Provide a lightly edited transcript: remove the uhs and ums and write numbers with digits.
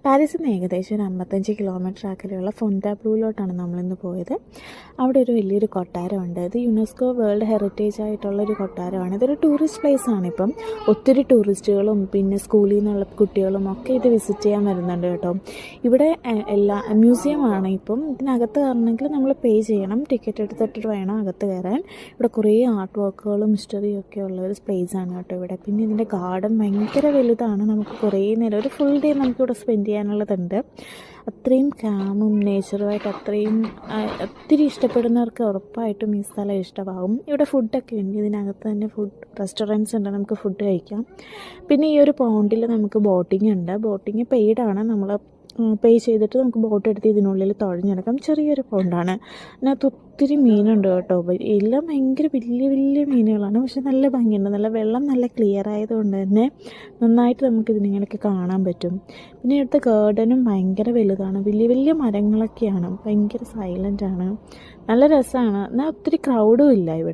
പാരീസിൽ നിന്ന് ഏകദേശം ഒരു 55 കിലോമീറ്റർ അകലെയുള്ള ഫോണ്ടബ്ലൂവിലോട്ടാണ് നമ്മളിന്ന് പോയത്. അവിടെ ഒരു വലിയൊരു കൊട്ടാരമുണ്ട്. ഇത് യുനെസ്കോ വേൾഡ് ഹെറിറ്റേജ് ആയിട്ടുള്ളൊരു കൊട്ടാരമാണ്. ഇതൊരു ടൂറിസ്റ്റ് പ്ലേസാണ്. ഇപ്പം ഒത്തിരി ടൂറിസ്റ്റുകളും പിന്നെ സ്കൂളിൽ നിന്നുള്ള കുട്ടികളും ഒക്കെ ഇത് വിസിറ്റ് ചെയ്യാൻ വരുന്നുണ്ട് കേട്ടോ. ഇവിടെ എല്ലാ മ്യൂസിയമാണ്. ഇപ്പം ഇതിനകത്ത് കയറണമെങ്കിൽ നമ്മൾ പേ ചെയ്യണം, ടിക്കറ്റ് എടുത്തിട്ട് വേണം അകത്ത് കയറാൻ. ഇവിടെ കുറേ ആർട്ട് വർക്കുകളും ഹിസ്റ്ററിയും ഒക്കെ ഉള്ള ഒരു പ്ലേസാണ് കേട്ടോ ഇവിടെ. പിന്നെ ഇതിൻ്റെ ഗാർഡൻ ഭയങ്കര വലുതാണ്. നമുക്ക് കുറേ നേരം ഒരു ഫുൾ ഡേ നമുക്കിവിടെ സ്പെൻഡ് ചെയ്യാനുള്ളതുണ്ട്. അത്രയും കാമും നേച്ചറുമായിട്ട് അത്രയും ഒത്തിരി ഇഷ്ടപ്പെടുന്നവർക്ക് ഉറപ്പായിട്ടും ഈ സ്ഥലം ഇഷ്ടമാകും. ഇവിടെ ഫുഡൊക്കെ ഉണ്ട്. ഇതിനകത്ത് തന്നെ ഫുഡ് റെസ്റ്റോറൻറ്റ്സ് ഉണ്ട്, നമുക്ക് ഫുഡ് കഴിക്കാം. പിന്നെ ഈ ഒരു പോണ്ടിൽ നമുക്ക് ബോട്ടിംഗ് ഉണ്ട്. ബോട്ടിങ് പെയ്ഡാണ്. നമ്മൾ പേ ചെയ്തിട്ട് നമുക്ക് ബോട്ട് എടുത്ത് ഇതിനുള്ളിൽ തുഴഞ്ഞെടുക്കാം. ചെറിയൊരു പോണ്ടാണ്. അതിനകത്ത് ഒത്തിരി മീനുണ്ട് കേട്ടോ. എല്ലാം ഭയങ്കര വലിയ വലിയ മീനുകളാണ്. പക്ഷെ നല്ല ഭംഗിയുണ്ട്. നല്ല വെള്ളം നല്ല ക്ലിയർ ആയതുകൊണ്ട് തന്നെ നന്നായിട്ട് നമുക്ക് ഇതിനിങ്ങനെയൊക്കെ കാണാൻ പറ്റും. പിന്നെ ഇവിടുത്തെ ഗാർഡനും ഭയങ്കര വലുതാണ്. വലിയ വലിയ മരങ്ങളൊക്കെയാണ്. ഭയങ്കര സൈലൻ്റാണ്. നല്ല രസമാണ്. എന്നാൽ ഒത്തിരി ക്രൗഡും ഇല്ല ഇവിടെ.